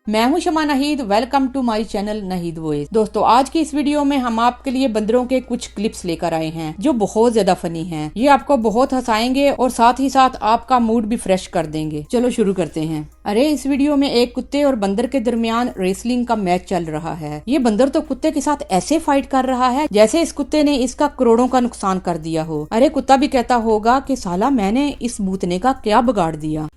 मैं हूं Shama Nahid. Welcome to my channel Nahid voice. दोस्तों, आज की इस वीडियो में हम आपके लिए बंदरों के कुछ क्लिप्स लेकर आए हैं जो बहुत ज्यादा फनी हैं। ये आपको बहुत हंसाएंगे और साथ ही साथ आपका मूड भी फ्रेश कर देंगे। चलो शुरू करते हैं। अरे, इस वीडियो में एक कुत्ते और बंदर के दरमियान रेसलिंग का मैच चल रहा है। ये बंदर तो कुत्ते के साथ ऐसे फाइट कर रहा है जैसे इस कुत्ते ने इसका करोड़ों का नुकसान कर दिया हो। अरे, कुत्ता भी कहता होगा कि साला मैंने इस भूतने का क्या बिगाड़ दिया।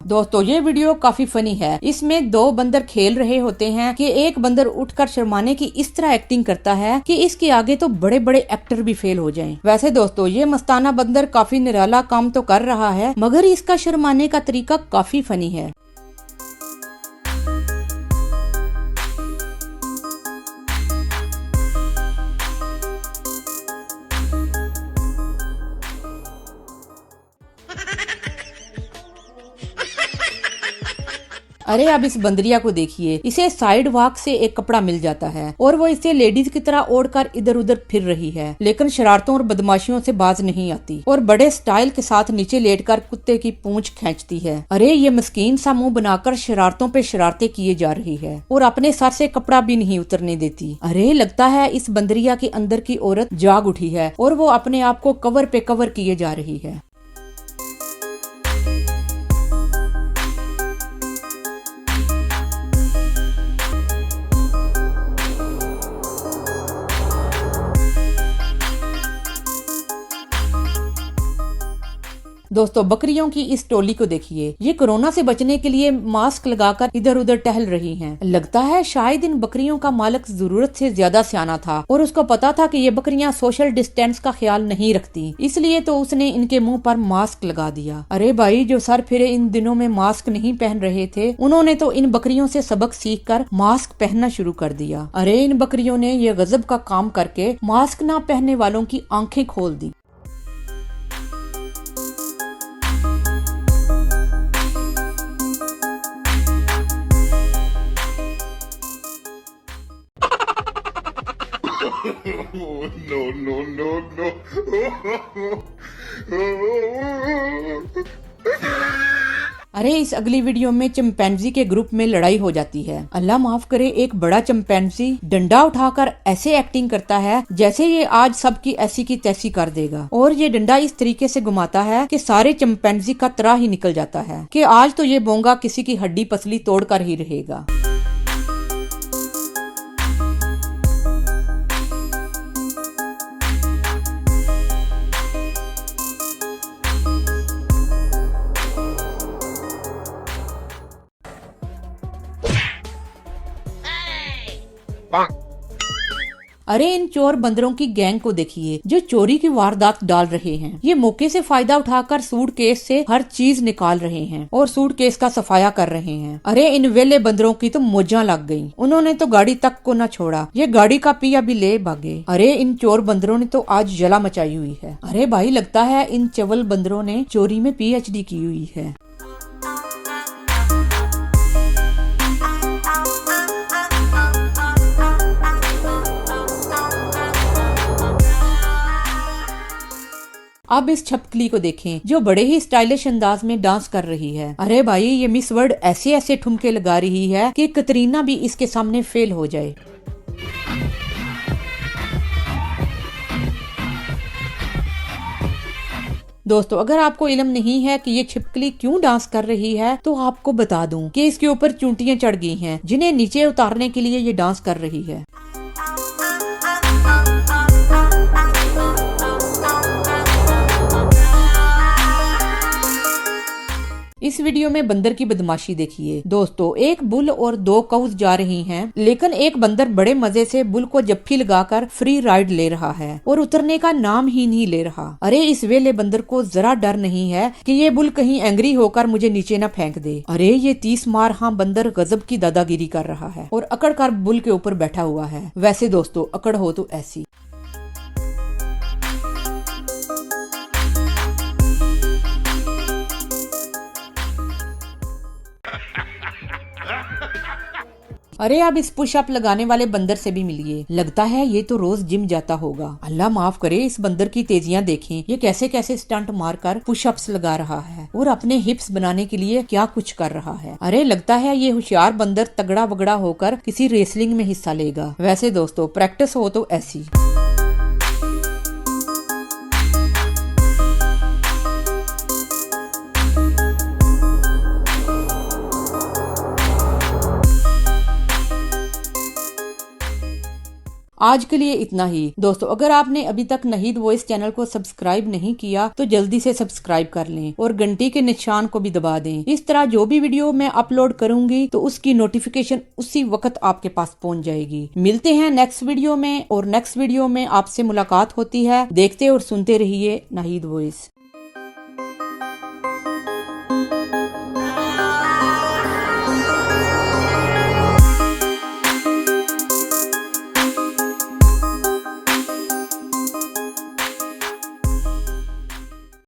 दोस्तों, ये वीडियो काफी फनी है। इसमें दो बंदर खेल रहे होते हैं कि एक बंदर उठकर शर्माने की इस तरह एक्टिंग करता है कि इसके आगे तो बड़े बड़े एक्टर भी फेल हो जाएं। वैसे दोस्तों, ये मस्ताना बंदर काफी निराला काम तो कर रहा है, मगर इसका शर्माने का तरीका काफी फनी है। अरे, अब इस बंदरिया को देखिए। इसे साइड वॉक से एक कपड़ा मिल जाता है और वो इसे लेडीज की तरह ओढ़कर इधर उधर फिर रही है, लेकिन शरारतों और बदमाशियों से बाज नहीं आती और बड़े स्टाइल के साथ नीचे लेटकर कुत्ते की पूंछ खींचती है। अरे, ये मस्कीन सा मुंह बनाकर शरारतों पे शरारतें किए जा रही है और अपने सर से कपड़ा भी नहीं उतरने देती। अरे, लगता है इस बंदरिया के अंदर की औरत जाग उठी है और वो अपने आप को कवर पे कवर किए जा रही है। दोस्तों, बकरियों की इस टोली को देखिए। ये कोरोना से बचने के लिए मास्क लगाकर इधर उधर टहल रही हैं। लगता है शायद इन बकरियों का मालिक जरूरत से ज्यादा सियाना था और उसको पता था कि ये बकरियां सोशल डिस्टेंस का ख्याल नहीं रखती, इसलिए तो उसने इनके मुंह पर मास्क लगा दिया। अरे भाई, जो सर फिरे इन दिनों में मास्क नहीं पहन रहे थे, उन्होंने तो इन बकरियों से सबक सीखकर मास्क पहनना शुरू कर दिया। अरे, इन बकरियों ने ये गजब का काम करके मास्क ना पहनने वालों की आंखें खोल दी। No, no, no, no. अरे, इस अगली वीडियो में चिंपैंजी के ग्रुप में लड़ाई हो जाती है। अल्लाह माफ करे, एक बड़ा चिंपैंजी डंडा उठाकर ऐसे एक्टिंग करता है जैसे ये आज सबकी ऐसी की तैसी कर देगा और ये डंडा इस तरीके से घुमाता है कि सारे चिंपैंजी का त्राह ही निकल जाता है कि आज तो ये बोंगा किसी की हड्डी पसली तोड़कर ही रहेगा। अरे, इन चोर बंदरों की गैंग को देखिए जो चोरी की वारदात डाल रहे हैं। ये मौके से फायदा उठाकर सूटकेस से हर चीज निकाल रहे हैं और सूटकेस का सफाया कर रहे हैं। अरे, इन वेले बंदरों की तो मौजां लग गई। उन्होंने तो गाड़ी तक को न छोड़ा, ये गाड़ी का पिया भी ले भागे। अरे, इन चोर बंदरों ने तो आज जला मचाई हुई है। अरे भाई, लगता है इन चवल बंदरों ने चोरी में PhD की हुई है। अब इस छपकली को देखें जो बड़े ही स्टाइलिश अंदाज में डांस कर रही है। अरे भाई, ये मिस वर्ल्ड ऐसे ऐसे ठुमके लगा रही है कि कतरीना भी इसके सामने फेल हो जाए। दोस्तों, अगर आपको इल्म नहीं है कि ये छिपकली क्यों डांस कर रही है तो आपको बता दूं कि इसके ऊपर चूंटियां चढ़ गई हैं जिन्हें नीचे उतारने के लिए ये डांस कर रही है। इस वीडियो में बंदर की बदमाशी देखिए। दोस्तों, एक बुल और दो काउज जा रही हैं, लेकिन एक बंदर बड़े मजे से बुल को जप्फी लगाकर फ्री राइड ले रहा है और उतरने का नाम ही नहीं ले रहा। अरे, इस वेले बंदर को जरा डर नहीं है कि ये बुल कहीं एंग्री होकर मुझे नीचे न फेंक दे। अरे, ये 30 मार हाँ बंदर गजब की दादागिरी कर रहा है और अकड़ कर बुल के ऊपर बैठा हुआ है। वैसे दोस्तों, अकड़ हो तो ऐसी। अरे अब इस पुशअप लगाने वाले बंदर से भी मिलिए, लगता है ये तो रोज जिम जाता होगा। अल्लाह माफ करे, इस बंदर की तेजियां देखें, ये कैसे कैसे स्टंट मारकर पुशअप्स लगा रहा है और अपने हिप्स बनाने के लिए क्या कुछ कर रहा है। अरे लगता है ये होशियार बंदर तगड़ा वगड़ा होकर किसी रेसलिंग में हिस्सा लेगा। वैसे दोस्तों प्रैक्टिस हो तो ऐसी। आज के लिए इतना ही दोस्तों। अगर आपने अभी तक नाहिद वॉइस चैनल को सब्सक्राइब नहीं किया तो जल्दी से सब्सक्राइब कर लें और घंटी के निशान को भी दबा दें। इस तरह जो भी वीडियो मैं अपलोड करूंगी तो उसकी नोटिफिकेशन उसी वक्त आपके पास पहुंच जाएगी। मिलते हैं नेक्स्ट वीडियो में और नेक्स्ट वीडियो में आपसे मुलाकात होती है। देखते और सुनते रहिए नाहिद वॉइस।